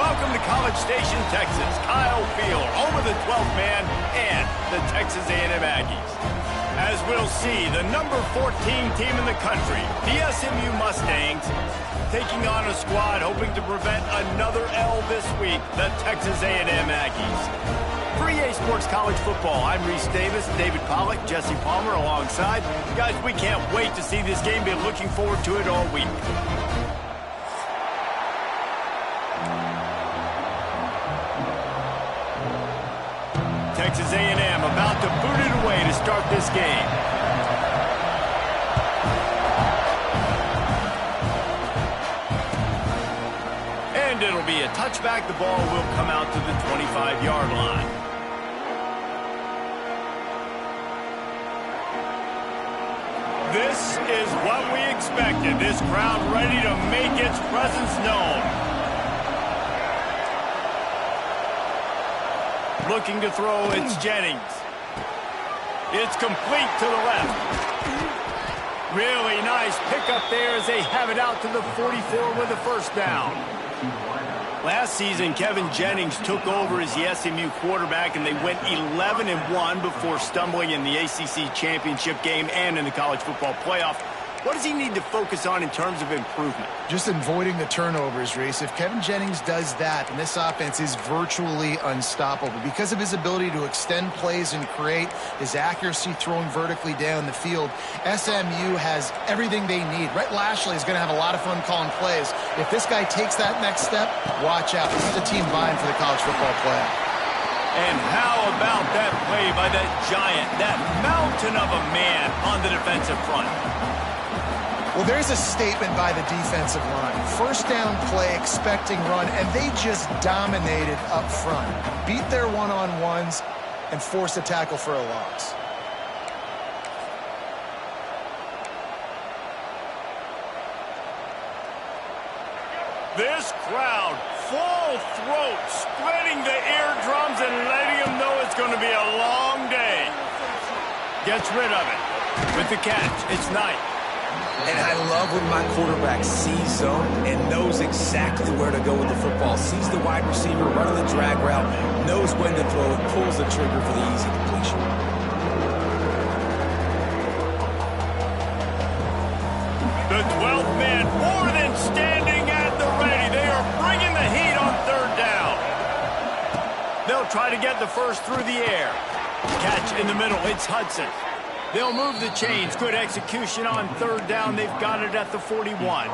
welcome to College Station, Texas. Kyle Field, home of the 12th man and the Texas A&M Aggies. As we'll see, the number 14 team in the country, the SMU Mustangs, taking on a squad hoping to prevent another L this week, the Texas A&M Aggies. For EA Sports College Football, I'm Reese Davis, David Pollack, Jesse Palmer alongside. Guys, we can't wait to see this game. Been looking forward to it all week. Texas A&M about to boot it away to start this game. And it'll be a touchback. The ball will come out to the 25-yard line. This is what we expected. This crowd ready to make its presence known. Looking to throw, it's Jennings. It's complete to the left. Really nice pickup there as they have it out to the 44 with a first down. Last season, Kevin Jennings took over as the SMU quarterback, and they went 11-1 before stumbling in the ACC championship game and in the college football playoff. What does he need to focus on in terms of improvement? Just avoiding the turnovers, Reese. If Kevin Jennings does that, then this offense is virtually unstoppable because of his ability to extend plays and create, his accuracy throwing vertically down the field. SMU has everything they need. Rhett Lashley is going to have a lot of fun calling plays. If this guy takes that next step, watch out. This is a team vying for the college football playoff. And how about that play by that giant, that mountain of a man on the defensive front? Well, there's a statement by the defensive line. First down play, expecting run, and they just dominated up front. Beat their one-on-ones and forced a tackle for a loss. This crowd, full throat, spreading the eardrums and letting them know it's going to be a long day. Gets rid of it. With the catch, it's Knight. And I love when my quarterback sees zone and knows exactly where to go with the football. Sees the wide receiver running the drag route, knows when to throw it, pulls the trigger for the easy completion. The 12th man more than standing at the ready. They are bringing the heat on third down. They'll try to get the first through the air. Catch in the middle. It's Hudson. They'll move the chains. Good execution on third down. They've got it at the 41.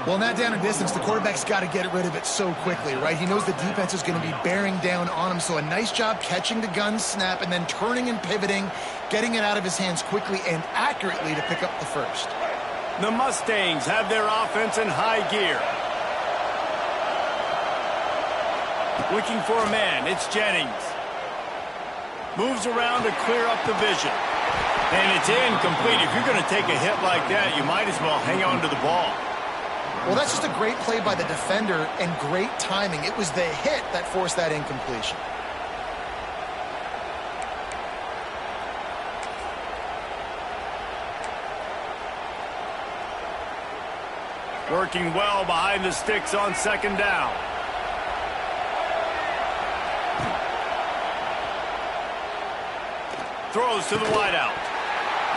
Well, in that down and distance, the quarterback's got to get rid of it so quickly, right? He knows the defense is going to be bearing down on him, so a nice job catching the gun snap and then turning and pivoting, getting it out of his hands quickly and accurately to pick up the first. The Mustangs have their offense in high gear. Looking for a man. It's Jennings. Moves around to clear up the vision. And it's incomplete. If you're going to take a hit like that, you might as well hang on to the ball. Well, that's just a great play by the defender and great timing. It was the hit that forced that incompletion. Working well behind the sticks on second down. Throws to the wideout.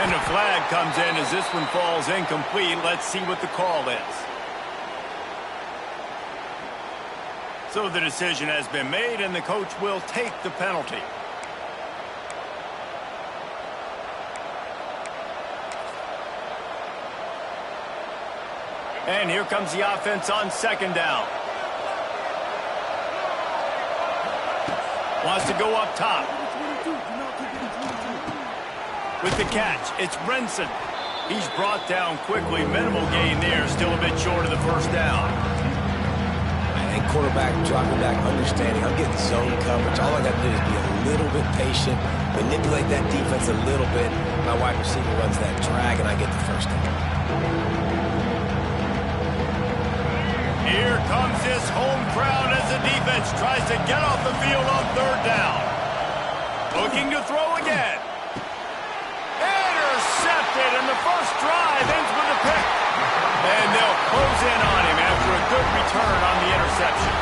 And a flag comes in as this one falls incomplete. Let's see what the call is. So the decision has been made, and the coach will take the penalty. And here comes the offense on second down. Wants to go up top. With the catch, it's Brinson. He's brought down quickly. Minimal gain there. Still a bit short of the first down. And quarterback dropping back, understanding I'm getting zone coverage. All I got to do is be a little bit patient, manipulate that defense a little bit. My wide receiver runs that drag, and I get the first down. Here comes this home crowd as the defense tries to get off the field on third down. Looking to throw again. Intercepted, and the first drive ends with a pick. And they'll close in on him after a good return on the interception. interception.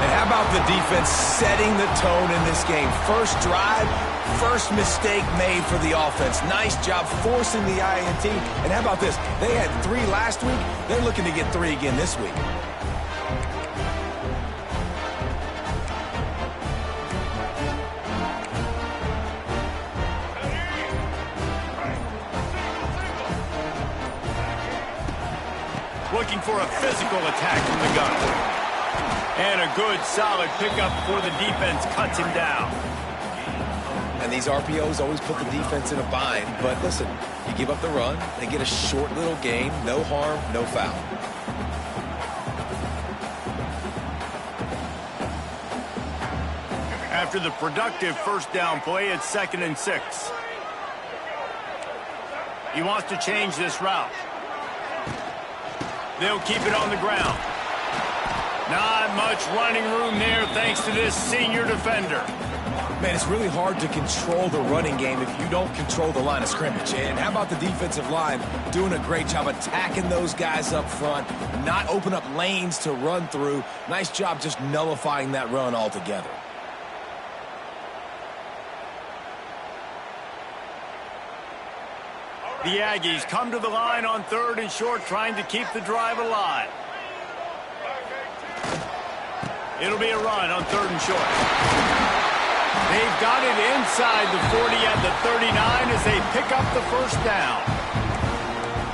And how about the defense setting the tone in this game? First drive, first mistake made for the offense. Nice job forcing the INT. And how about this? They had 3 last week. They're looking to get 3 again this week. Looking for a physical attack from the gun. And a good, solid pickup before the defense cuts him down. And these RPOs always put the defense in a bind. But listen, you give up the run, they get a short little gain. No harm, no foul. After the productive first down play, it's 2nd and 6. He wants to change this route. They'll keep it on the ground. Not much running room there thanks to this senior defender. Man, it's really hard to control the running game if you don't control the line of scrimmage. And how about the defensive line doing a great job attacking those guys up front, not open up lanes to run through. Nice job just nullifying that run altogether. The Aggies come to the line on 3rd and short, trying to keep the drive alive. It'll be a run on 3rd and short. They've got it inside the 40 at the 39 as they pick up the first down.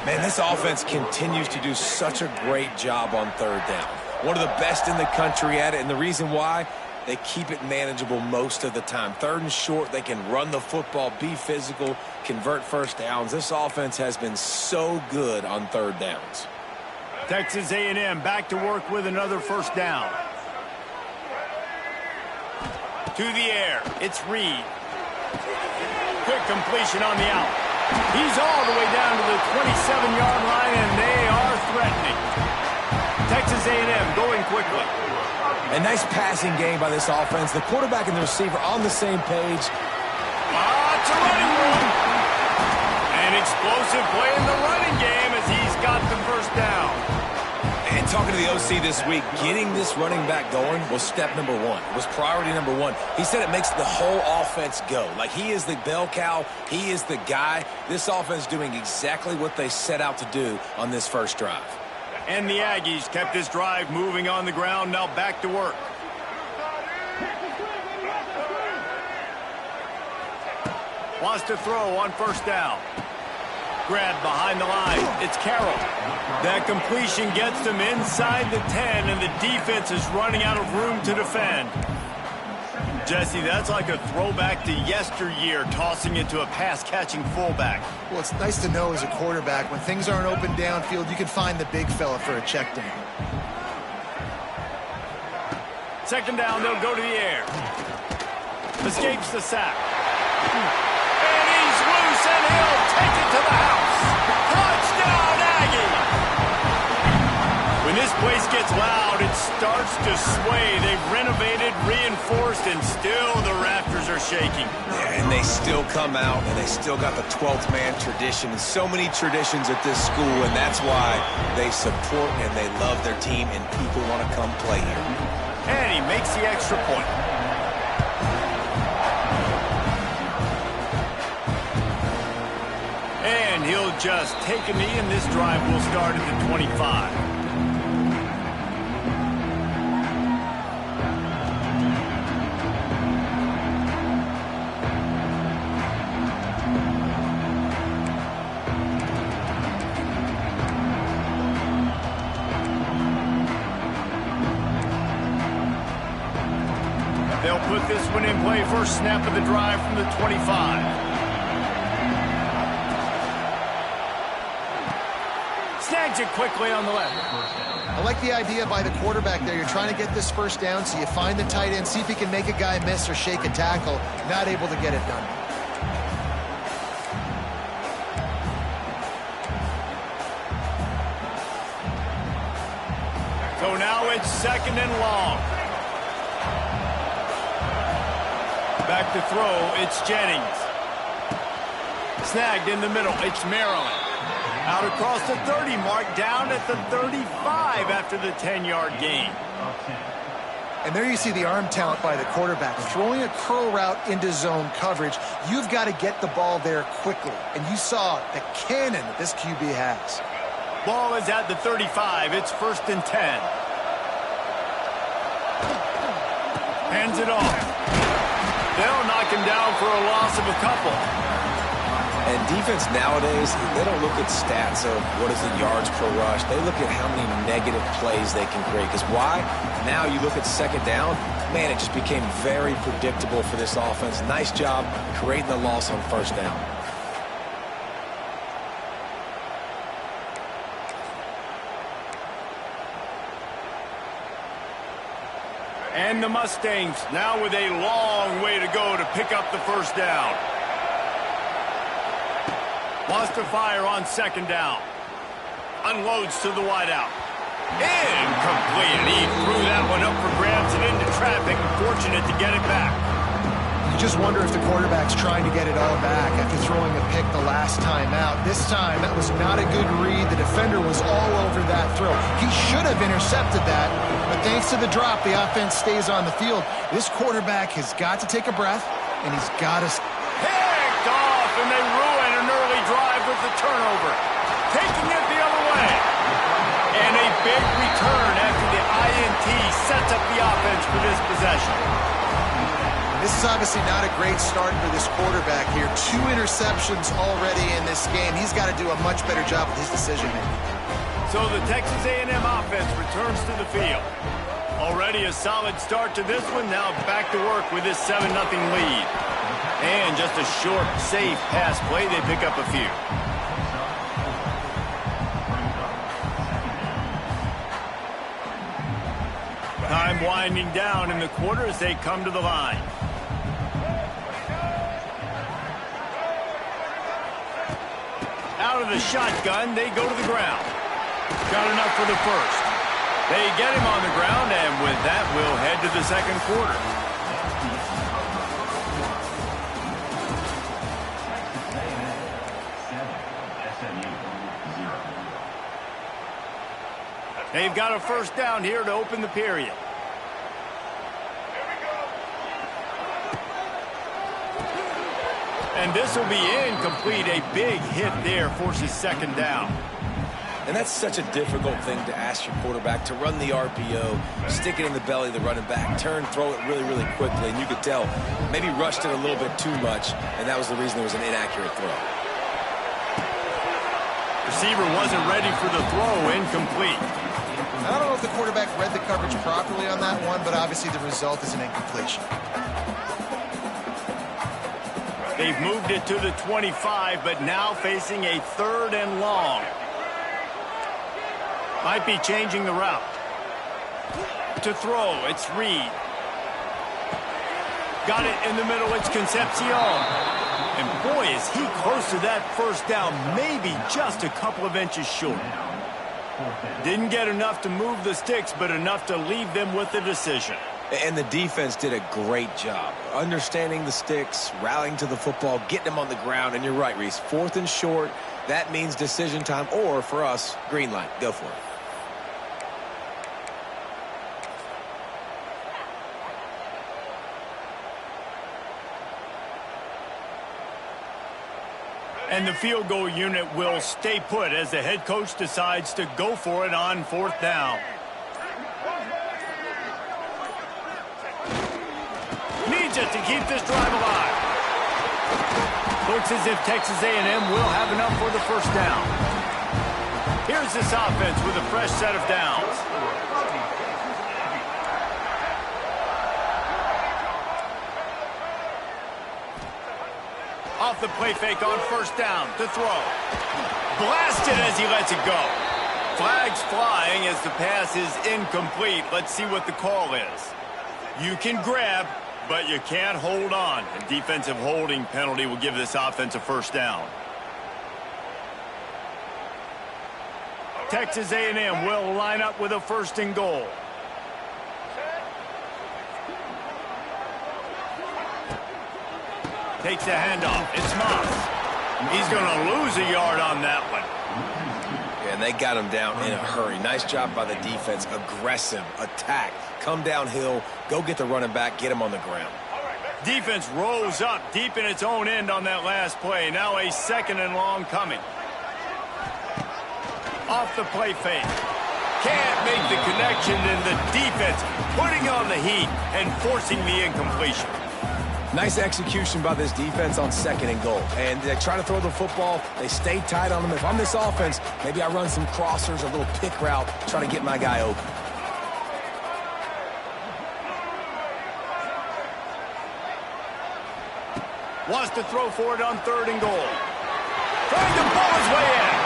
Man, this offense continues to do such a great job on 3rd down. One of the best in the country at it, and the reason why, they keep it manageable most of the time. 3rd and short, they can run the football, be physical, convert first downs. This offense has been so good on 3rd downs. Texas A&M back to work with another first down. To the air, it's Reed. Quick completion on the out. He's all the way down to the 27-yard line, and they are threatening. Texas A&M going quickly. A nice passing game by this offense. The quarterback and the receiver on the same page. It's a running room. An explosive play in the running game as he's got the first down. And talking to the OC this week, getting this running back going was step number 1. It was priority number 1. He said it makes the whole offense go. Like, he is the bell cow. He is the guy. This offense doing exactly what they set out to do on this first drive. And the Aggies kept this drive moving on the ground, now back to work. Wants to throw on first down. Grabbed behind the line. It's Carroll. That completion gets them inside the 10, and the defense is running out of room to defend. Jesse, that's like a throwback to yesteryear, tossing it to a pass-catching fullback. Well, it's nice to know as a quarterback, when things aren't open downfield, you can find the big fella for a check down. 2nd down, they'll go to the air. Escapes the sack. And he's loose, and he'll take it to the house. Touchdown, Aggie! When this place gets loud, it starts to sway. They've renovated, reinforced, and still the rafters are shaking. Yeah, and they still come out, and they still got the 12th man tradition. And so many traditions at this school, and that's why they support and they love their team, and people want to come play here. And he makes the extra point. And he'll just take a knee, and this drive will start at the 25. They'll put this one in play. First snap of the drive from the 25. Snags it quickly on the left. I like the idea by the quarterback there. You're trying to get this first down, so you find the tight end, see if he can make a guy miss or shake a tackle. Not able to get it done. So now it's 2nd and long. Back to throw, it's Jennings. Snagged in the middle, it's Maryland. Out across the 30 mark, down at the 35 after the 10-yard gain. And there you see the arm talent by the quarterback. Throwing a curl route into zone coverage, you've got to get the ball there quickly. And you saw the cannon that this QB has. Ball is at the 35. It's 1st and 10. Hands it off. They'll knock him down for a loss of a couple. And defense nowadays, they don't look at stats of what is the yards per rush. They look at how many negative plays they can create. Because why? Now you look at 2nd down, man, it just became very predictable for this offense. Nice job creating the loss on 1st down. And the Mustangs now with a long way to go to pick up the 1st down. Wants to fire on 2nd down. Unloads to the wideout. Incomplete. He threw that one up for grabs and into traffic. Fortunate to get it back. You just wonder if the quarterback's trying to get it all back after throwing a pick the last time out. This time, that was not a good read. The defender was all over that throw. He should have intercepted that, but thanks to the drop, the offense stays on the field. This quarterback has got to take a breath, and he's got to... Picked off, and they ruin an early drive with the turnover. Taking it the other way. And a big return after the INT sets up the offense for this possession. This is obviously not a great start for this quarterback here. 2 interceptions already in this game. He's got to do a much better job with his decision-making. So the Texas A&M offense returns to the field. Already a solid start to this one. Now back to work with this 7-0 lead. And just a short, safe pass play. They pick up a few. Time winding down in the quarter as they come to the line. Out of the shotgun, they go to the ground. Got enough for the 1st. They get him on the ground, and with that, we'll head to the 2nd quarter. They've got a 1st down here to open the period. And this will be incomplete. A big hit there forces 2nd down. And that's such a difficult thing to ask your quarterback to run the RPO, stick it in the belly of the running back, turn, throw it really, really quickly. And you could tell maybe rushed it a little bit too much, and that was the reason there was an inaccurate throw. Receiver wasn't ready for the throw. Incomplete. I don't know if the quarterback read the coverage properly on that one, but obviously the result is an incompletion. They've moved it to the 25, but now facing a 3rd and long. Might be changing the route. To throw, it's Reed. Got it in the middle, it's Concepcion. And boy, is he close to that 1st down, maybe just a couple of inches short. Didn't get enough to move the sticks, but enough to leave them with the decision. And the defense did a great job understanding the sticks, rallying to the football, getting them on the ground. And you're right, Reese, 4th and short, that means decision time, or for us, green light. Go for it. And the field goal unit will stay put as the head coach decides to go for it on 4th down. Needs it to keep this drive alive. Looks as if Texas A&M will have enough for the 1st down. Here's this offense with a fresh set of downs. Off the play fake on 1st down to throw. Blasted as he lets it go. Flags flying as the pass is incomplete. Let's see what the call is. You can grab, but you can't hold on. A defensive holding penalty will give this offense a 1st down. Texas A&M will line up with a 1st and goal. Takes the handoff. It's Moss. He's going to lose a yard on that one. and they got him down in a hurry. Nice job by the defense. Aggressive, attack, come downhill, go get the running back, get him on the ground. Defense rose up deep in its own end on that last play. Now a 2nd and long coming. Off the play fake. Can't make the connection, and the defense putting on the heat and forcing the incompletion. Nice execution by this defense on 2nd and goal. And they try to throw the football. They stay tight on them. If I'm this offense, maybe I run some crossers, a little pick route, try to get my guy open. Wants to throw for it on 3rd and goal. Trying to pull his way in.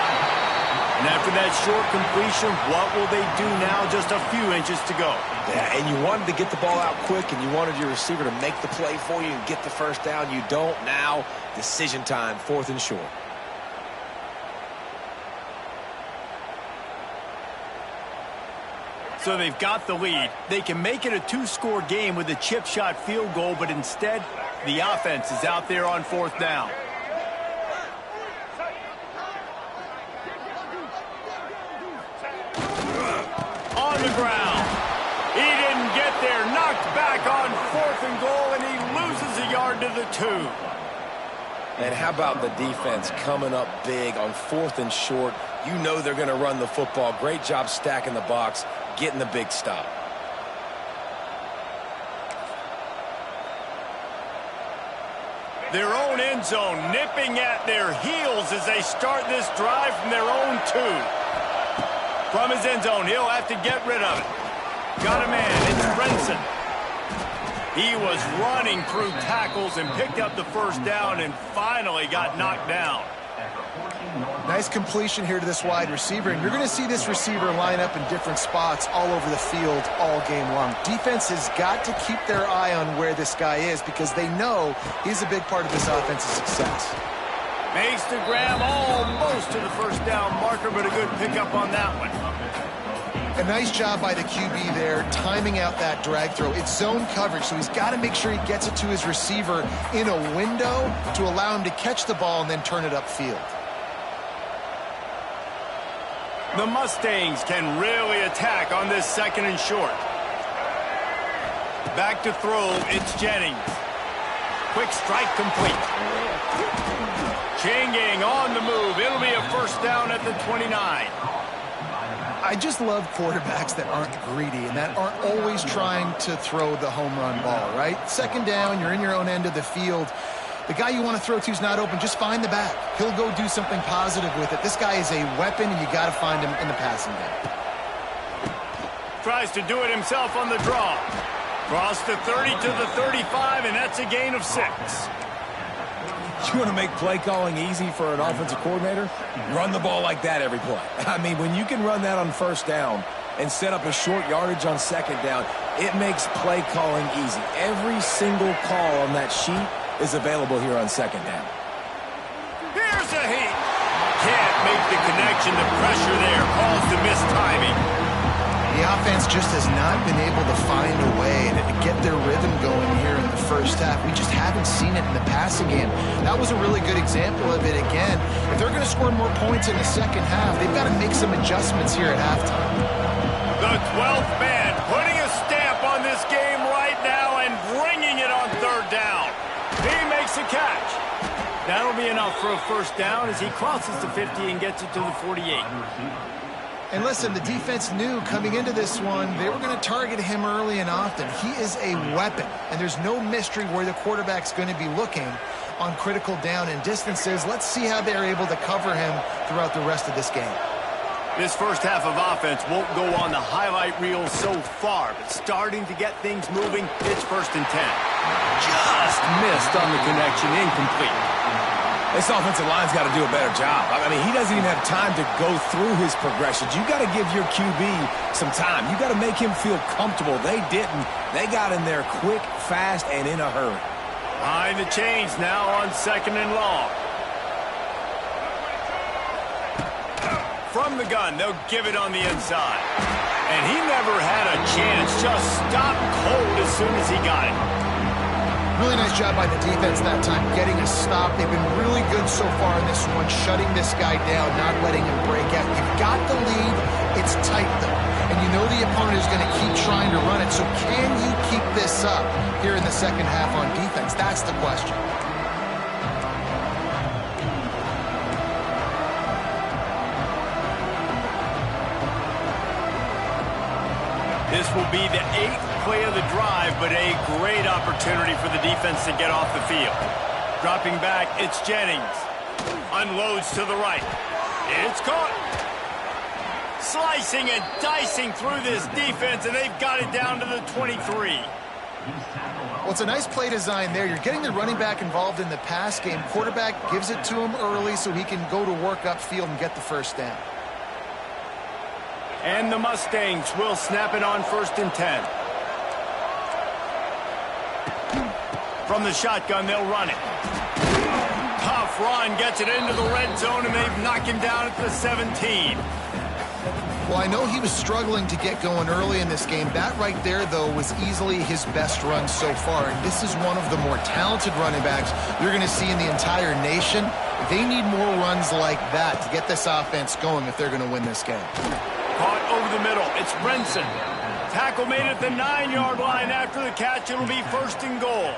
And after that short completion, what will they do now? Just a few inches to go. Yeah, and you wanted to get the ball out quick, and you wanted your receiver to make the play for you and get the first down. You don't now. Decision time, 4th and short. So they've got the lead. They can make it a 2-score game with a chip shot field goal, but instead, the offense is out there on 4th down. On the ground. He didn't get there. Knocked back on 4th and goal, and he loses a yard to the 2. And how about the defense coming up big on 4th and short? You know they're going to run the football. Great job stacking the box, getting the big stop. Their own end zone nipping at their heels as they start this drive from their own 2. From his end zone, he'll have to get rid of it. Got a man, it's Brinson. He was running through tackles and picked up the first down and finally got knocked down. Nice completion here to this wide receiver, and you're going to see this receiver line up in different spots all over the field all game long. Defense has got to keep their eye on where this guy is because they know he's a big part of this offense's success. Makes the grab almost to the first down marker, but a good pickup on that one. A nice job by the QB there, timing out that drag throw. It's zone coverage, so he's got to make sure he gets it to his receiver in a window to allow him to catch the ball and then turn it upfield. The Mustangs can really attack on this 2nd and short. Back to throw, it's Jennings. Quick strike complete. Changing on the move. It'll be a first down at the 29. I just love quarterbacks that aren't greedy and that aren't always trying to throw the home run ball, right? 2nd down, you're in your own end of the field. The guy you want to throw to is not open. Just find the back. He'll go do something positive with it. This guy is a weapon, and you got to find him in the passing game. Tries to do it himself on the draw. Cross the 30 to the 35, and that's a gain of 6. You want to make play calling easy for an offensive coordinator? Run the ball like that every play. I mean, when you can run that on 1st down and set up a short yardage on 2nd down, it makes play calling easy. Every single call on that sheet is available here on 2nd down. Here's a heat. Can't make the connection. The pressure there caused the missed timing. The offense just has not been able to find a way to get their rhythm going here in the first half. We just haven't seen it in the passing game. That was a really good example of it again. If they're going to score more points in the 2nd half, they've got to make some adjustments here at halftime. The 12th man putting a stamp on this game right now and bringing it on 3rd down. He makes a catch. That'll be enough for a first down as he crosses the 50 and gets it to the 48. And listen, the defense knew coming into this one, they were going to target him early and often. He is a weapon, and there's no mystery where the quarterback's going to be looking on critical down and distances. Let's see how they're able to cover him throughout the rest of this game. This first half of offense won't go on the highlight reel so far, but starting to get things moving, it's 1st and 10. Just missed on the connection, incomplete. This offensive line's got to do a better job. I mean, he doesn't even have time to go through his progressions. You got to give your QB some time. You got to make him feel comfortable. They didn't. They got in there quick, fast, and in a hurry. Behind the chains now on 2nd and long. From the gun, they'll give it on the inside. And he never had a chance. Just stopped cold as soon as he got it. Really nice job by the defense that time, getting a stop. They've been really good so far in this one, shutting this guy down, not letting him break out. You've got the lead. It's tight, though. And you know the opponent is going to keep trying to run it. So can you keep this up here in the second half on defense? That's the question. This will be the 8th play of the drive, but a great opportunity for the defense to get off the field. Dropping back, it's Jennings. Unloads to the right. It's caught. Slicing and dicing through this defense, and they've got it down to the 23. Well, it's a nice play design there. You're getting the running back involved in the pass game. Quarterback gives it to him early so he can go to work upfield and get the first down. And the Mustangs will snap it on 1st and 10. From the shotgun, they'll run it. Tough run, gets it into the red zone, and they've knocked him down at the 17. Well, I know he was struggling to get going early in this game. That right there, though, was easily his best run so far. And this is one of the more talented running backs you're going to see in the entire nation. They need more runs like that to get this offense going if they're going to win this game. Caught over the middle. It's Brinson. Tackle made at the 9-yard line. After the catch, it'll be 1st and goal.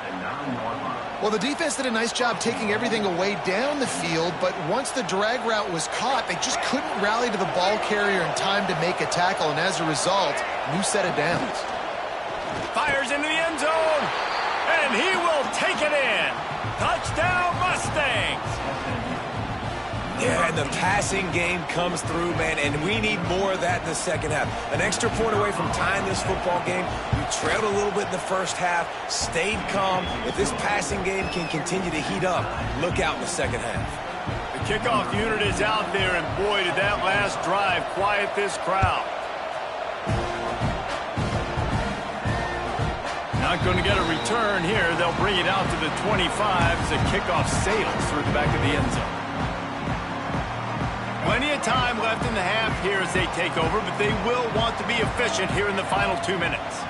Well, the defense did a nice job taking everything away down the field, but once the drag route was caught, they just couldn't rally to the ball carrier in time to make a tackle, and as a result, new set of downs. Fires into the end zone, and he will take it in. Touchdown, Mustangs. Yeah, and the passing game comes through, man, and we need more of that in the second half. An extra point away from tying this football game. You trailed a little bit in the first half, stayed calm. If this passing game can continue to heat up, look out in the second half. The kickoff unit is out there, and boy, did that last drive quiet this crowd. Not going to get a return here. They'll bring it out to the 25 as the kickoff sails through the back of the end zone. Plenty of time left in the half here as they take over, but they will want to be efficient here in the final 2 minutes.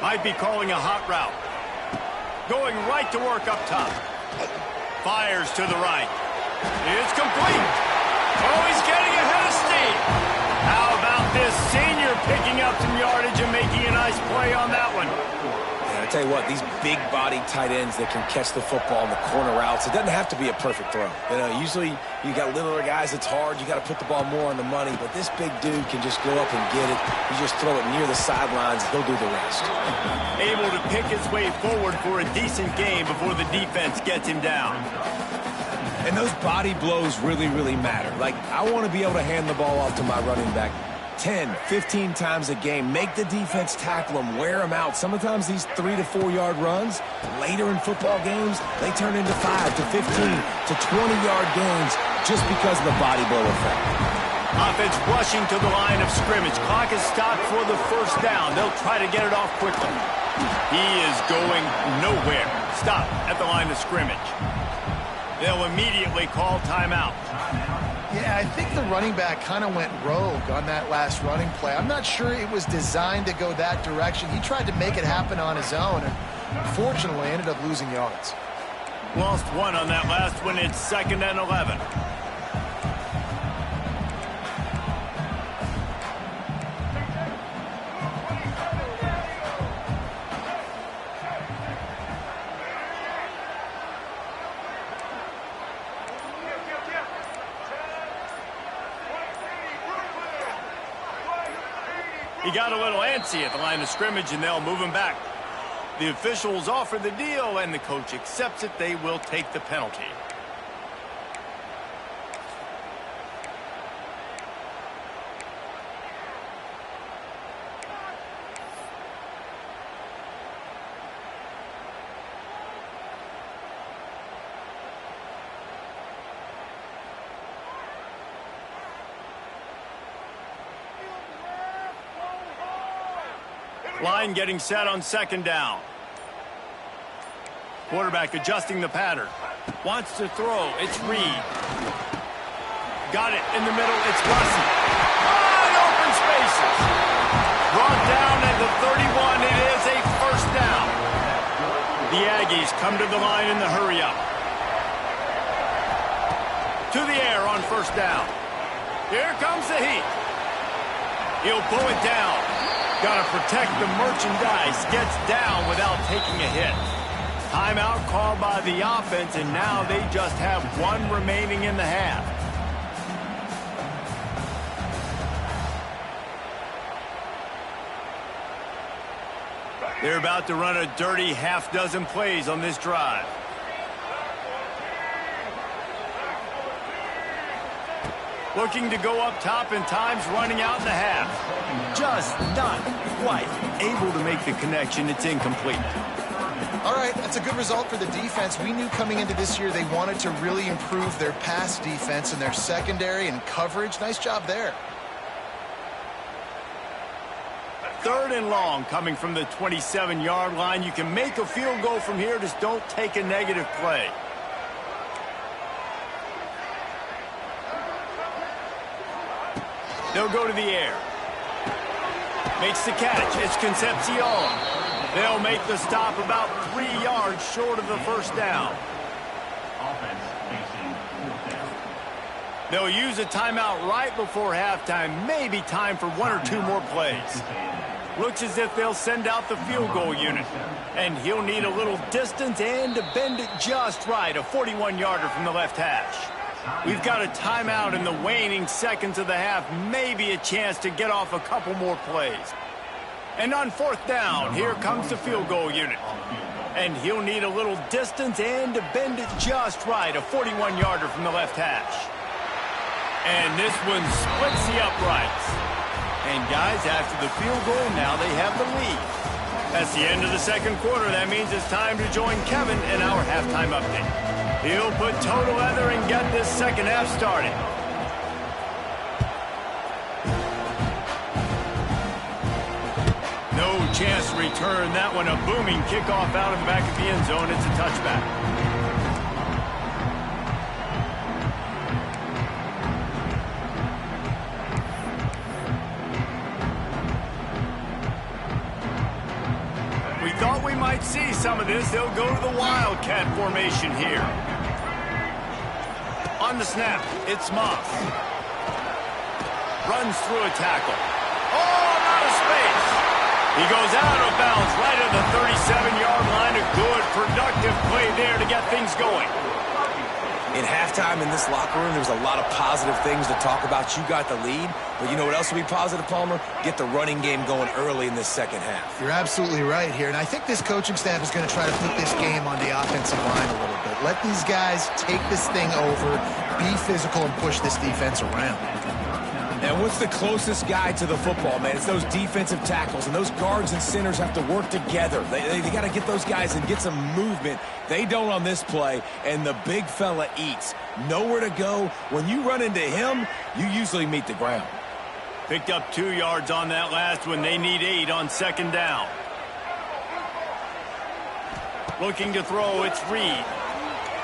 Might be calling a hot route. Going right to work up top. Fires to the right. It's complete. Oh, he's getting ahead of steam. How about this senior picking up some yardage and making a nice play on that one? I tell you what, these big-bodied tight ends that can catch the football in the corner routes, it doesn't have to be a perfect throw. You know, usually you got littler guys, it's hard. You got to put the ball more on the money, but this big dude can just go up and get it. You just throw it near the sidelines, he'll do the rest. Able to pick his way forward for a decent game before the defense gets him down. And those body blows really, really matter. Like, I want to be able to hand the ball off to my running back 10, 15 times a game. Make the defense tackle them, wear them out. Sometimes these 3 to 4 yard runs, later in football games, they turn into 5 to 15 to 20-yard gains just because of the body blow effect. Offense rushing to the line of scrimmage. Clock is stopped for the first down. They'll try to get it off quickly. He is going nowhere. Stop at the line of scrimmage. They'll immediately call timeout. Yeah, I think the running back kind of went rogue on that last running play. I'm not sure it was designed to go that direction. He tried to make it happen on his own, and unfortunately ended up losing yards. Lost one on that last one. It's 2nd and 11. He got a little antsy at the line of scrimmage, and they'll move him back. The officials offer the deal, and the coach accepts it. They will take the penalty. Line getting set on 2nd down. Quarterback adjusting the pattern. Wants to throw. It's Reed. Got it in the middle. It's Bussey. Wide open spaces. Brought down at the 31. It is a 1st down. The Aggies come to the line in the hurry-up. To the air on first down. Here comes the heat. He'll pull it down. Got to protect the merchandise. Gets down without taking a hit. Timeout called by the offense, and now they just have one remaining in the half. They're about to run a dirty half-dozen plays on this drive. Looking to go up top, and time's running out in the half. Just not quite able to make the connection. It's incomplete. All right, that's a good result for the defense. We knew coming into this year they wanted to really improve their pass defense and their secondary and coverage. Nice job there. 3rd and long coming from the 27-yard line. You can make a field goal from here. Just don't take a negative play. They'll go to the air. Makes the catch. It's Concepcion. They'll make the stop about 3 yards short of the first down. They'll use a timeout right before halftime. Maybe time for 1 or 2 more plays. Looks as if they'll send out the field goal unit. And he'll need a little distance and to bend it just right. A 41-yarder from the left hash. We've got a timeout in the waning seconds of the half. Maybe a chance to get off a couple more plays. And on 4th down, here comes the field goal unit. And he'll need a little distance and to bend it just right. A 41-yarder from the left hash. And this one splits the uprights. And guys, after the field goal, now they have the lead. That's the end of the second quarter. That means it's time to join Kevin in our halftime update. He'll put toe to leather and get this second half started. No chance to return that one. A booming kickoff out of the back of the end zone. It's a touchback. We thought we might see some of this. They'll go to the Wildcat formation here. On the snap, it's Moss. Runs through a tackle. Oh, out of space. He goes out of bounds right at the 37-yard line. A good, productive play there to get things going. In halftime in this locker room, there's a lot of positive things to talk about. You got the lead, but you know what else will be positive, Palmer? Get the running game going early in this second half. You're absolutely right here, and I think this coaching staff is going to try to put this game on the offensive line a little bit. Let these guys take this thing over, be physical, and push this defense around. And what's the closest guy to the football, man? It's those defensive tackles, and those guards and centers have to work together. They got to get those guys and get some movement. They don't on this play, and the big fella eats. Nowhere to go. When you run into him, you usually meet the ground. Picked up 2 yards on that last one. They need 8 on second down. Looking to throw, it's Reed.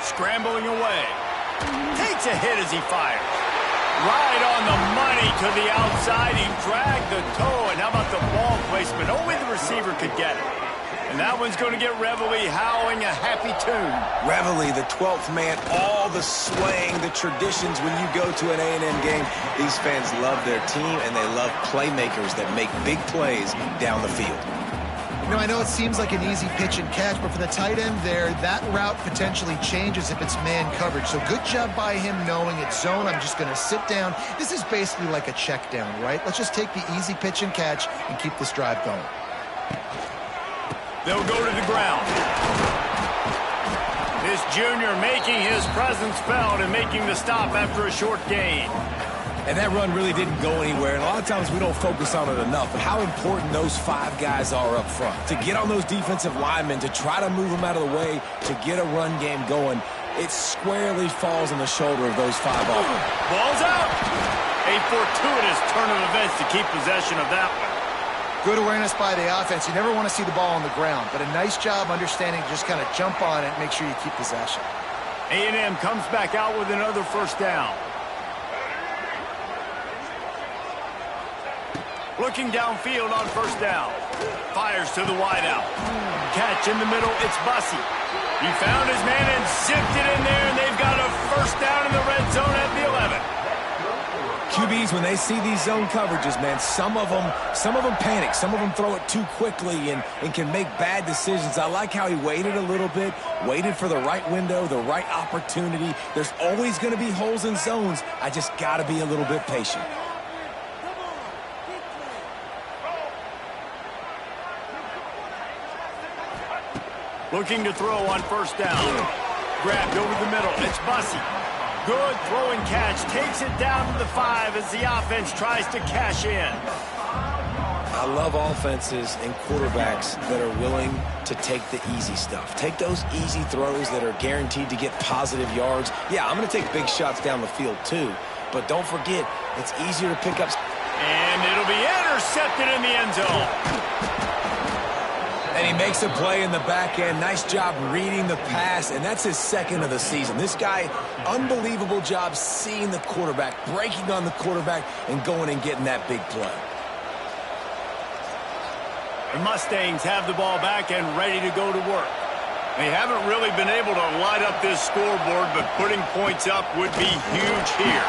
Scrambling away. Takes a hit as he fires. Right on the money to the outside. He dragged the toe, and how about the ball placement? Only the receiver could get it. And that one's going to get Reveille howling a happy tune. Reveille, the 12th man, all the swaying, the traditions when you go to an A&M game. These fans love their team, and they love playmakers that make big plays down the field. You know, I know it seems like an easy pitch and catch, but for the tight end there, that route potentially changes if it's man coverage. So good job by him knowing it's zone. I'm just going to sit down. This is basically like a check down, right? Let's just take the easy pitch and catch and keep this drive going. They'll go to the ground. This junior making his presence felt and making the stop after a short gain. And that run really didn't go anywhere, and a lot of times we don't focus on it enough, but how important those 5 guys are up front. To get on those defensive linemen, to try to move them out of the way, to get a run game going, it squarely falls on the shoulder of those 5 offense. Ball's out. A fortuitous turn of events to keep possession of that one. Good awareness by the offense. You never want to see the ball on the ground, but a nice job understanding to just kind of jump on it and make sure you keep possession. A&M comes back out with another first down. Looking downfield on first down. Fires to the wideout. Catch in the middle, it's Bussey. He found his man and zipped it in there, and they've got a first down in the red zone at the 11. QBs, when they see these zone coverages, man, some of them panic. Some of them throw it too quickly and can make bad decisions. I like how he waited a little bit, waited for the right window, the right opportunity. There's always going to be holes in zones. I just got to be a little bit patient. Looking to throw on first down. Grabbed over the middle. It's Bussey. Good throwing catch. Takes it down to the 5 as the offense tries to cash in. I love offenses and quarterbacks that are willing to take the easy stuff. Take those easy throws that are guaranteed to get positive yards. Yeah, I'm going to take big shots down the field too. But don't forget, it's easier to pick up. And it'll be intercepted in the end zone. And he makes a play in the back end. Nice job reading the pass, and that's his second of the season. This guy, unbelievable job seeing the quarterback, breaking on the quarterback, and going and getting that big play. The Mustangs have the ball back and ready to go to work. They haven't really been able to light up this scoreboard, but putting points up would be huge here.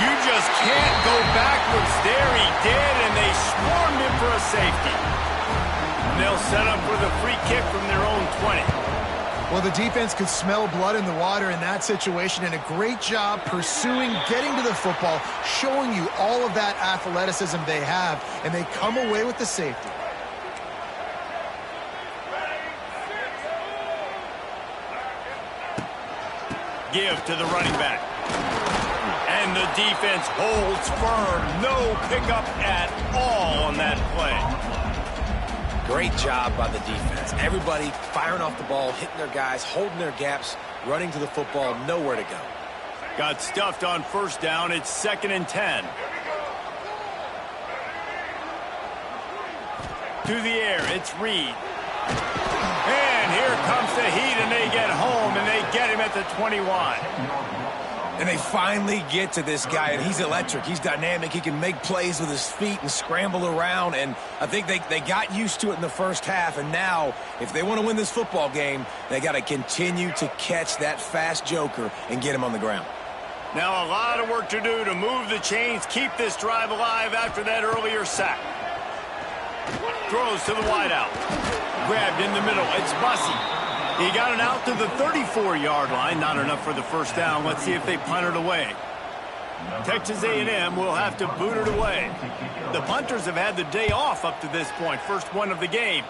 You just can't go backwards there. He did, and they swarmed him for a safety. And they'll set up for the free kick from their own 20. Well, the defense could smell blood in the water in that situation, and a great job pursuing, getting to the football, showing you all of that athleticism they have, and they come away with the safety. Give to the running back. And the defense holds firm. No pickup at all on that play. Great job by the defense. Everybody firing off the ball, hitting their guys, holding their gaps, running to the football, nowhere to go. Got stuffed on first down. It's 2nd and 10. To the air, it's Reed. And here comes the heat, and they get home, and they get him at the 21. And they finally get to this guy, and he's electric. He's dynamic. He can make plays with his feet and scramble around, and I think they got used to it in the first half, and now, if they want to win this football game, they got to continue to catch that fast joker and get him on the ground. Now a lot of work to do to move the chains, keep this drive alive after that earlier sack. Throws to the wideout. Grabbed in the middle. It's Bussey. He got it out to the 34-yard line. Not enough for the first down. Let's see if they punt it away. Texas A&M will have to boot it away. The punters have had the day off up to this point. First one of the game.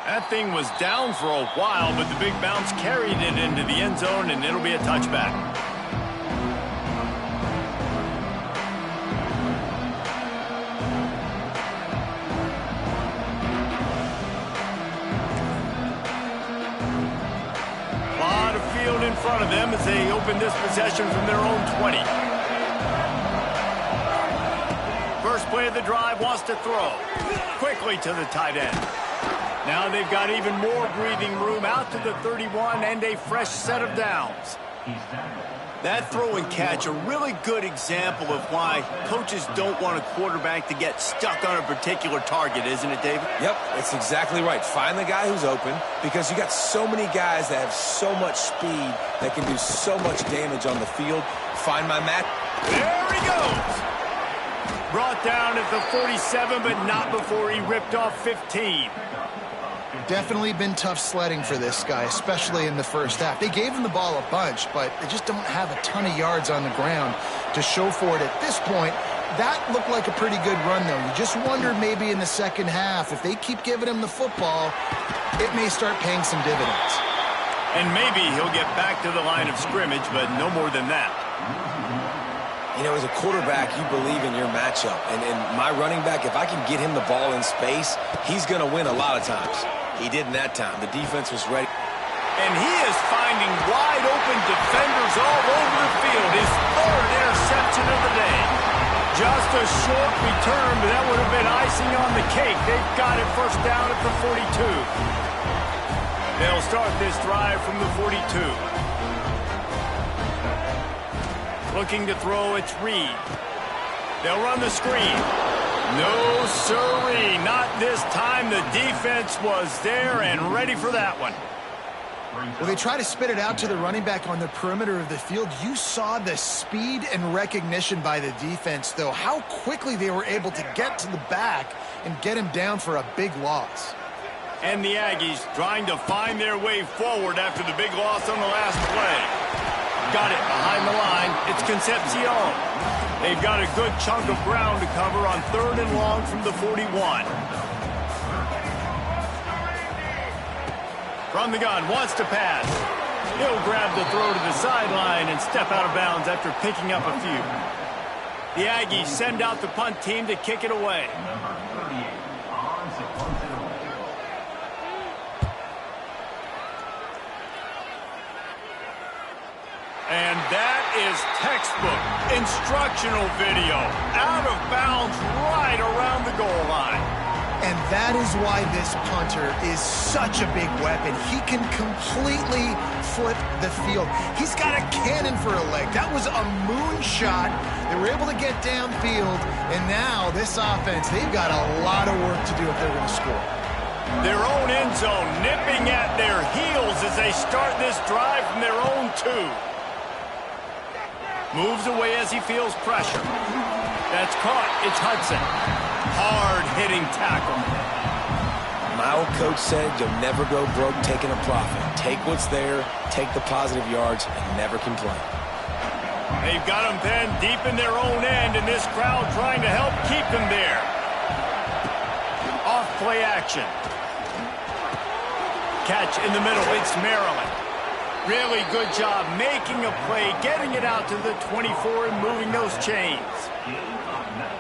That thing was down for a while, but the big bounce carried it into the end zone, and it'll be a touchback. In front of them as they open this possession from their own 20. First play of the drive, wants to throw. Quickly to the tight end. Now they've got even more breathing room out to the 31 and a fresh set of downs. That throw and catch, a really good example of why coaches don't want a quarterback to get stuck on a particular target, isn't it, David? Yep, it's exactly right. Find the guy who's open, because you got so many guys that have so much speed that can do so much damage on the field. Find my match. There he goes! Brought down at the 47, but not before he ripped off 15. Definitely been tough sledding for this guy, especially in the first half. They gave him the ball a bunch, but they just don't have a ton of yards on the ground to show for it at this point. That looked like a pretty good run, though. You just wondered maybe in the second half, if they keep giving him the football, it may start paying some dividends. And maybe he'll get back to the line of scrimmage, but no more than that. You know, as a quarterback, you believe in your matchup. And my running back, if I can get him the ball in space, he's going to win a lot of times. He did in that time. The defense was ready. And he is finding wide open defenders all over the field. His third interception of the day. Just a short return, but that would have been icing on the cake. They've got it first down at the 42. They'll start this drive from the 42. Looking to throw, it's Reed. They'll run the screen. No siree, not this time. The defense was there and ready for that one. Well, they try to spit it out to the running back on the perimeter of the field. You saw the speed and recognition by the defense, though, how quickly they were able to get to the back and get him down for a big loss. And the Aggies trying to find their way forward after the big loss on the last play. Got it behind the line. It's Concepcion. They've got a good chunk of ground to cover on 3rd and long from the 41. From the gun, wants to pass. He'll grab the throw to the sideline and step out of bounds after picking up a few. The Aggies send out the punt team to kick it away. And that is textbook instructional video. Out of bounds right around the goal line. And that is why this punter is such a big weapon. He can completely flip the field. He's got a cannon for a leg. That was a moonshot. They were able to get downfield. And now this offense, they've got a lot of work to do if they're going to score. Their own end zone nipping at their heels as they start this drive from their own 2. Moves away as he feels pressure. That's caught. It's Hudson. Hard-hitting tackle. My old coach said you'll never go broke taking a profit. Take what's there, take the positive yards, and never complain. They've got them pinned deep in their own end, and this crowd trying to help keep them there. Off play action. Catch in the middle. It's Maryland. Really good job making a play, getting it out to the 24 and moving those chains.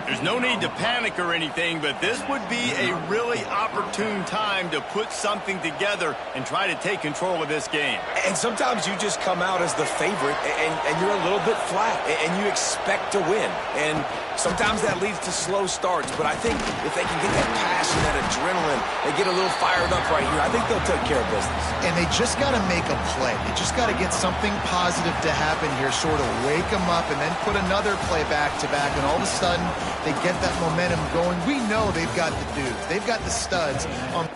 There's no need to panic or anything, but this would be a really opportune time to put something together and try to take control of this game. And sometimes you just come out as the favorite, and you're a little bit flat, and you expect to win. And sometimes that leads to slow starts, but I think if they can get that passion, that adrenaline, they get a little fired up right here, I think they'll take care of business. And they just got to make a play. They just got to get something positive to happen here, sort of wake them up, and then put another play back-to-back, and all of a sudden, they get that momentum going. We know they've got the dudes. They've got the studs on.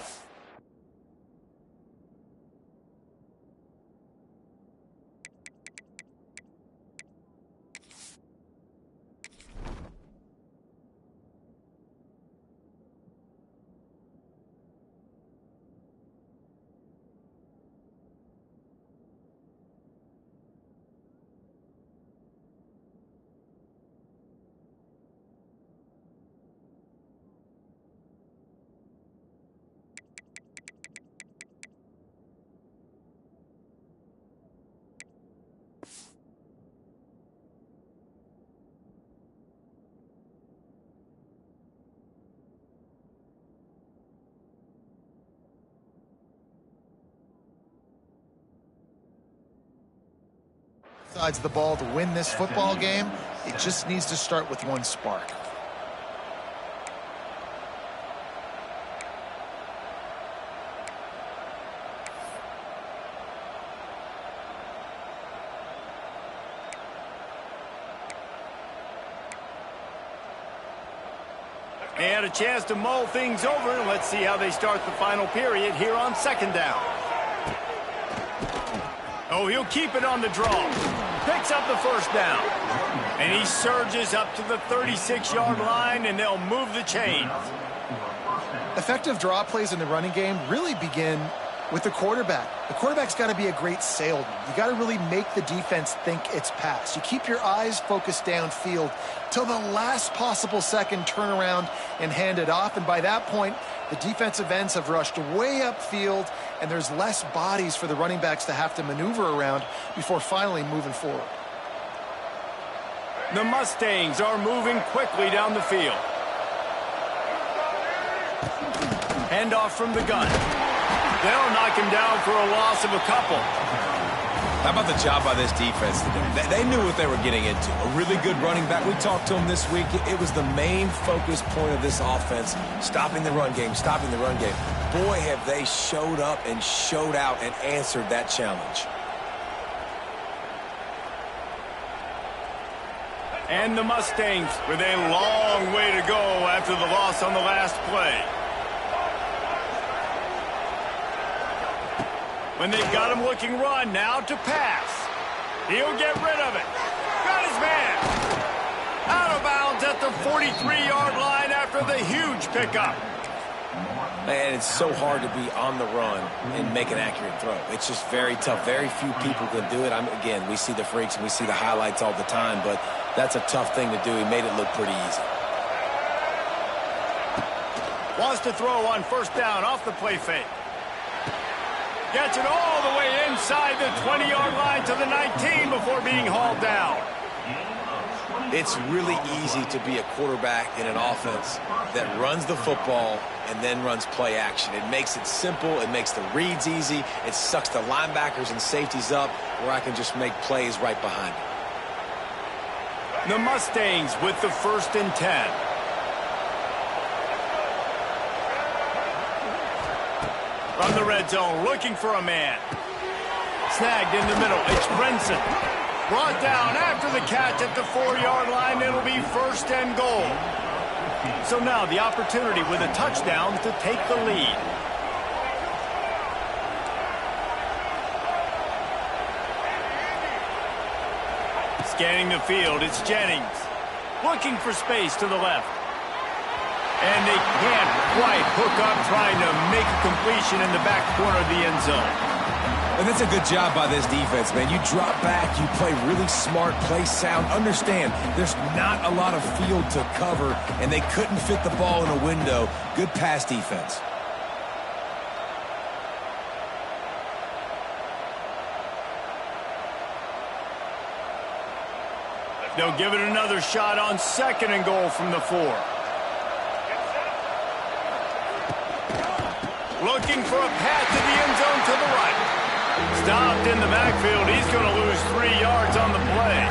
Sides of the ball to win this football game. It just needs to start with one spark. They had a chance to mull things over, and let's see how they start the final period here on 2nd down. Oh, he'll keep it on the draw. Picks up the 1st down. And he surges up to the 36-yard line, and they'll move the chains. Effective draw plays in the running game really begin with the quarterback. The quarterback's got to be a great salesman. You got to really make the defense think it's pass. You keep your eyes focused downfield till the last possible second, turn around and hand it off. And by that point, the defensive ends have rushed way upfield, and there's less bodies for the running backs to have to maneuver around before finally moving forward. The Mustangs are moving quickly down the field. Handoff from the gun. They'll knock him down for a loss of a couple. How about the job by this defense today? They knew what they were getting into. A really good running back. We talked to him this week. It was the main focus point of this offense, stopping the run game, stopping the run game. Boy, have they showed up and showed out and answered that challenge. And the Mustangs with a long way to go after the loss on the last play. When they've got him looking run, now to pass. He'll get rid of it. Got his man. Out of bounds at the 43-yard line after the huge pickup. Man, it's so hard to be on the run and make an accurate throw. It's just very tough. Very few people can do it. Again, we see the freaks and we see the highlights all the time, but that's a tough thing to do. He made it look pretty easy. Wants to throw on first down off the play fake. Gets it all the way inside the 20-yard line to the 19 before being hauled down. It's really easy to be a quarterback in an offense that runs the football and then runs play action. It makes it simple. It makes the reads easy. It sucks the linebackers and safeties up where I can just make plays right behind them. The Mustangs with the 1st and 10. From the red zone, looking for a man. Snagged in the middle. It's Brinson. Brought down after the catch at the 4-yard line. It'll be 1st and goal. So now the opportunity with a touchdown to take the lead. Scanning the field, it's Jennings. Looking for space to the left. And they can't quite hook up trying to make a completion in the back corner of the end zone. And that's a good job by this defense, man. You drop back, you play really smart, play sound. Understand, there's not a lot of field to cover, and they couldn't fit the ball in a window. Good pass defense. They'll give it another shot on 2nd and goal from the 4. Looking for a path to the end zone to the right. Stopped in the backfield. He's going to lose 3 yards on the play.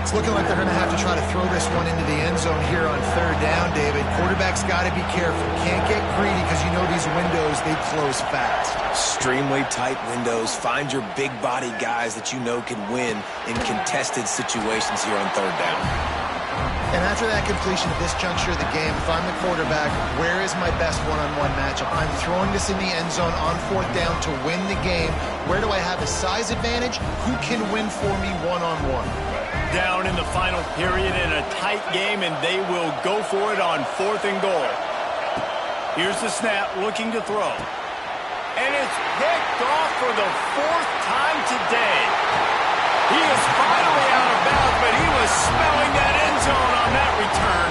It's looking like they're going to have to try to throw this one into the end zone here on 3rd down, David. Quarterback's got to be careful. Can't get greedy because you know these windows, they close fast. Extremely tight windows. Find your big body guys that you know can win in contested situations here on 3rd down. And after that completion at this juncture of the game, if I'm the quarterback, where is my best one-on-one matchup? I'm throwing this in the end zone on 4th down to win the game. Where do I have a size advantage? Who can win for me one-on-one? Down in the final period in a tight game, and they will go for it on 4th and goal. Here's the snap, looking to throw. And it's picked off for the 4th time today. He is finally out of bounds, but he was smelling that end zone on that return.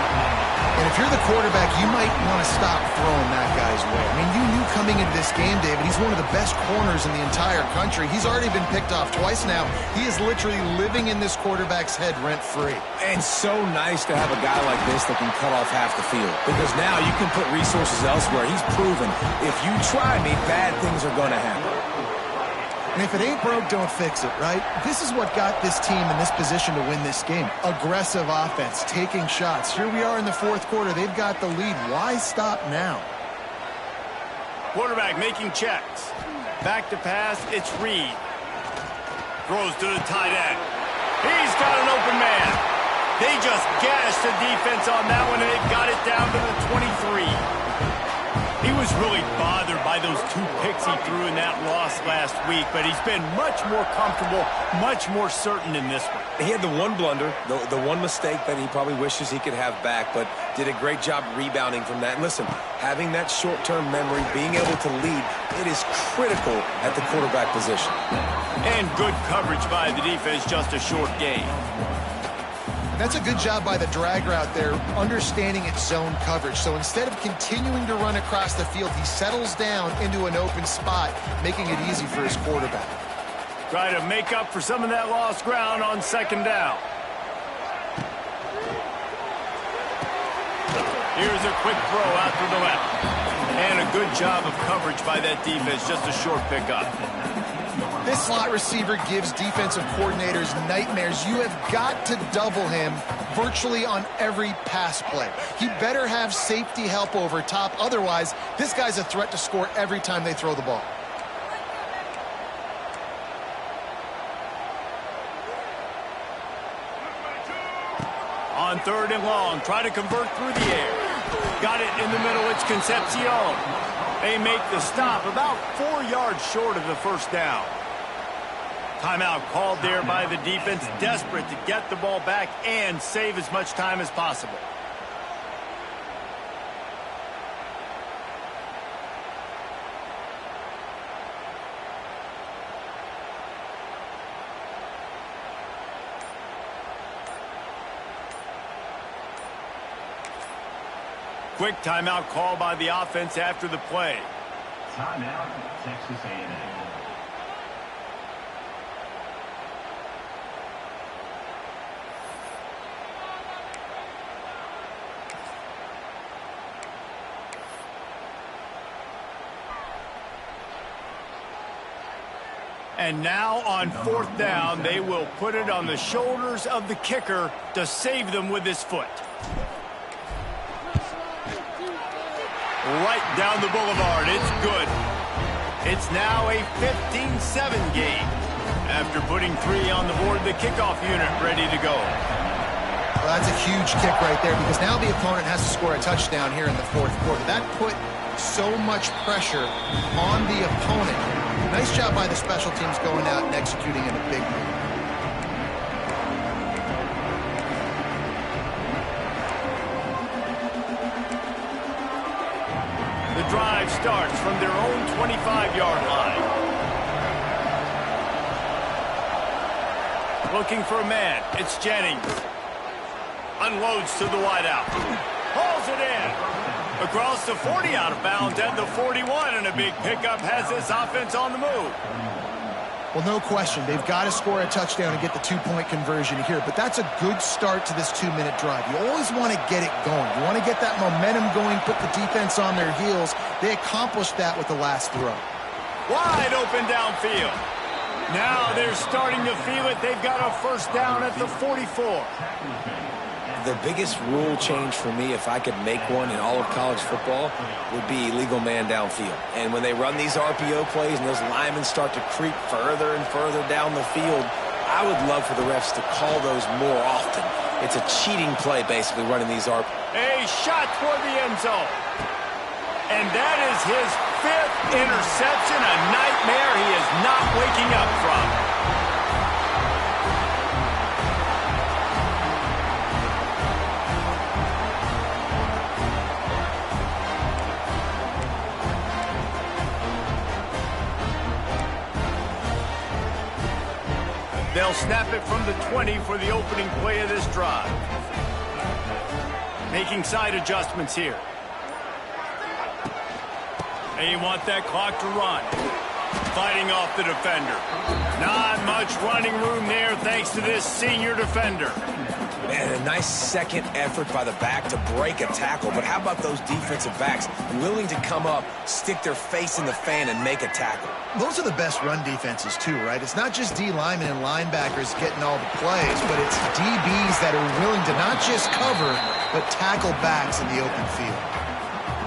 And if you're the quarterback, you might want to stop throwing that guy's way. I mean, you knew coming into this game, David, he's one of the best corners in the entire country. He's already been picked off twice now. He is literally living in this quarterback's head rent-free. And so nice to have a guy like this that can cut off half the field. Because now you can put resources elsewhere. He's proven if you try me, bad things are going to happen. And if it ain't broke, don't fix it, right? This is what got this team in this position to win this game. Aggressive offense, taking shots. Here we are in the 4th quarter. They've got the lead. Why stop now? Quarterback making checks. Back to pass, it's Reed. Throws to the tight end. He's got an open man. They just gashed the defense on that one, and they got it down to the 23. He was really bothered by those 2 picks he threw in that loss last week, but he's been much more comfortable, much more certain in this one. He had the one blunder, the one mistake that he probably wishes he could have back, but did a great job rebounding from that. And listen, having that short-term memory, being able to lead, it is critical at the quarterback position. And good coverage by the defense, just a short gain. That's a good job by the drag route there, understanding its zone coverage. So instead of continuing to run across the field, he settles down into an open spot, making it easy for his quarterback. Try to make up for some of that lost ground on 2nd down. Here's a quick throw out to the left. And a good job of coverage by that defense, just a short pickup. This slot receiver gives defensive coordinators nightmares. You have got to double him virtually on every pass play. He better have safety help over top. Otherwise, this guy's a threat to score every time they throw the ball. on 3rd and long. Try to convert through the air. Got it in the middle. It's Concepcion. They make the stop about 4 yards short of the first down. Timeout called there by the defense, desperate to get the ball back and save as much time as possible. Quick timeout call by the offense after the play. Timeout, Texas A&M. And now on 4th down, they will put it on the shoulders of the kicker to save them with his foot. Right down the boulevard. It's good. It's now a 15-7 game. After putting 3 on the board, the kickoff unit ready to go. Well, that's a huge kick right there because now the opponent has to score a touchdown here in the 4th quarter. That put so much pressure on the opponent. Nice job by the special teams going out and executing in a big move. The drive starts from their own 25-yard line. Looking for a man. It's Jennings. Unloads to the wideout. Hauls it in. Across the 40, out of bounds at the 41, and a big pickup has this offense on the move. Well, no question. They've got to score a touchdown and get the 2-point conversion here, but that's a good start to this 2-minute drive. You always want to get it going. You want to get that momentum going, put the defense on their heels. They accomplished that with the last throw. Wide open downfield. Now they're starting to feel it. They've got a first down at the 44. The biggest rule change for me, if I could make one in all of college football, would be illegal man downfield. And when they run these RPO plays and those linemen start to creep further and further down the field, I would love for the refs to call those more often. It's a cheating play, basically, running these RPO. A shot toward the end zone. And that is his 5th interception, a nightmare he is not waking up from. They'll snap it from the 20 for the opening play of this drive. Making side adjustments here. They want that clock to run. Fighting off the defender. Not much running room there thanks to this senior defender. Man, a nice second effort by the back to break a tackle. But how about those defensive backs willing to come up, stick their face in the fan, and make a tackle? Those are the best run defenses, too, right? It's not just D linemen and linebackers getting all the plays, but it's DBs that are willing to not just cover, but tackle backs in the open field.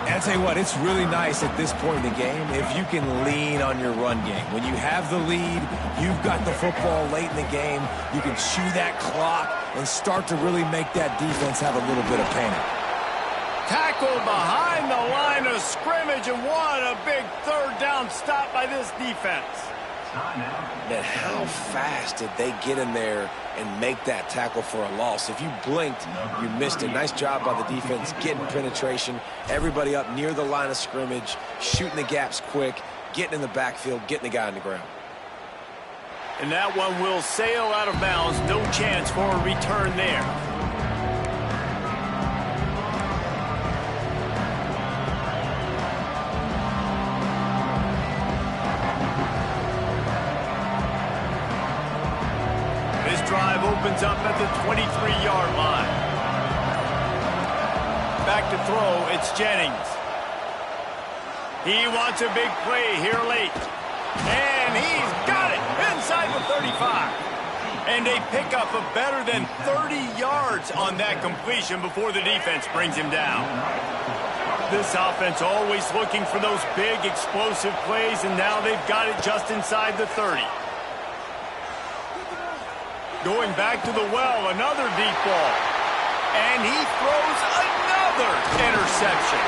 And I'll tell you what, it's really nice at this point in the game if you can lean on your run game. When you have the lead, you've got the football late in the game, you can chew that clock and start to really make that defense have a little bit of panic. Tackled behind the line of scrimmage, and what a big 3rd down stop by this defense. Man, how fast did they get in there and make that tackle for a loss? If you blinked, you missed it. Nice job by the defense, getting penetration, everybody up near the line of scrimmage, shooting the gaps quick, getting in the backfield, getting the guy on the ground. And that one will sail out of bounds. No chance for a return there. This drive opens up at the 23-yard line. Back to throw, it's Jennings. He wants a big play here late. And he's got it inside the 35. And they pick up a better than 30 yards on that completion before the defense brings him down. This offense always looking for those big explosive plays, and now they've got it just inside the 30. Going back to the well, another deep ball. interception.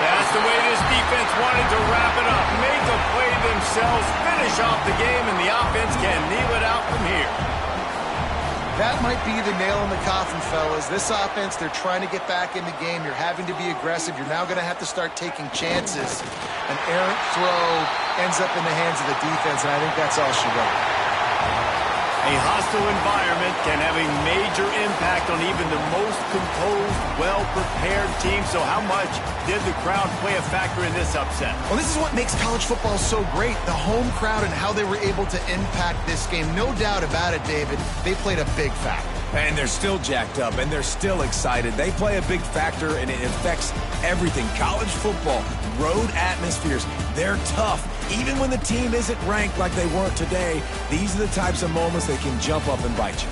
That's the way this defense wanted to wrap it up. Made the play themselves, finish off the game, and the offense can kneel it out from here. That might be the nail in the coffin, fellas. This offense, they're trying to get back in the game. You're having to be aggressive. You're now going to have to start taking chances. An errant throw ends up in the hands of the defense, and I think that's all she wrote. A hostile environment can have a major impact on even the most composed, well-prepared team. So how much did the crowd play a factor in this upset? Well, this is what makes college football so great, the home crowd and how they were able to impact this game. No doubt about it, David. They played a big factor. And they're still jacked up, and they're still excited. They play a big factor, and it affects everything. College football, road atmospheres, they're tough. Even when the team isn't ranked like they weren't today, these are the types of moments that can jump up and bite you.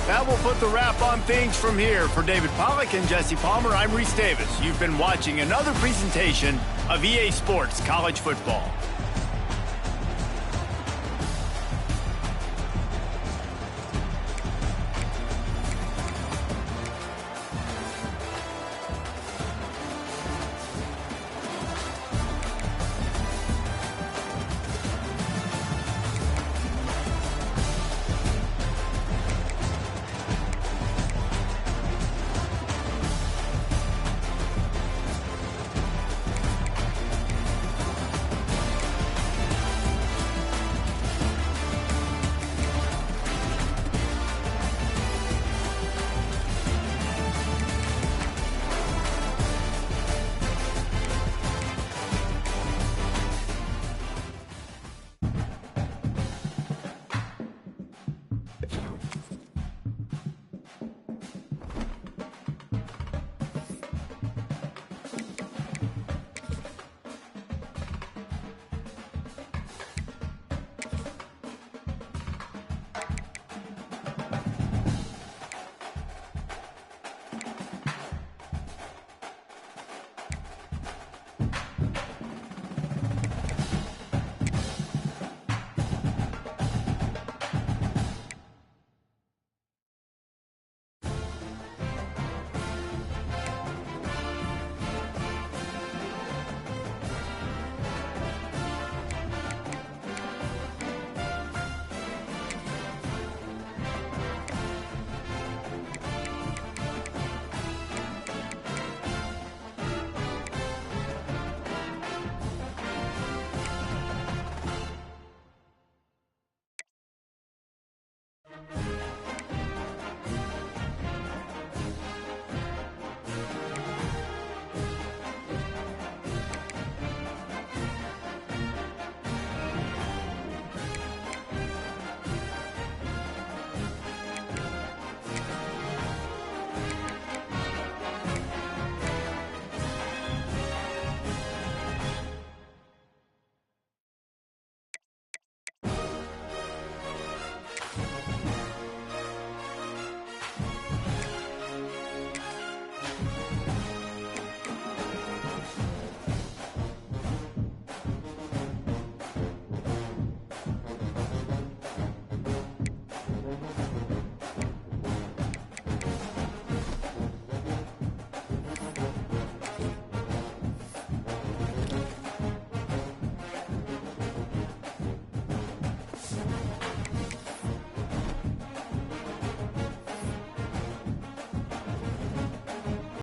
That will put the wrap on things from here. For David Pollack and Jesse Palmer, I'm Reese Davis. You've been watching another presentation of EA Sports College Football.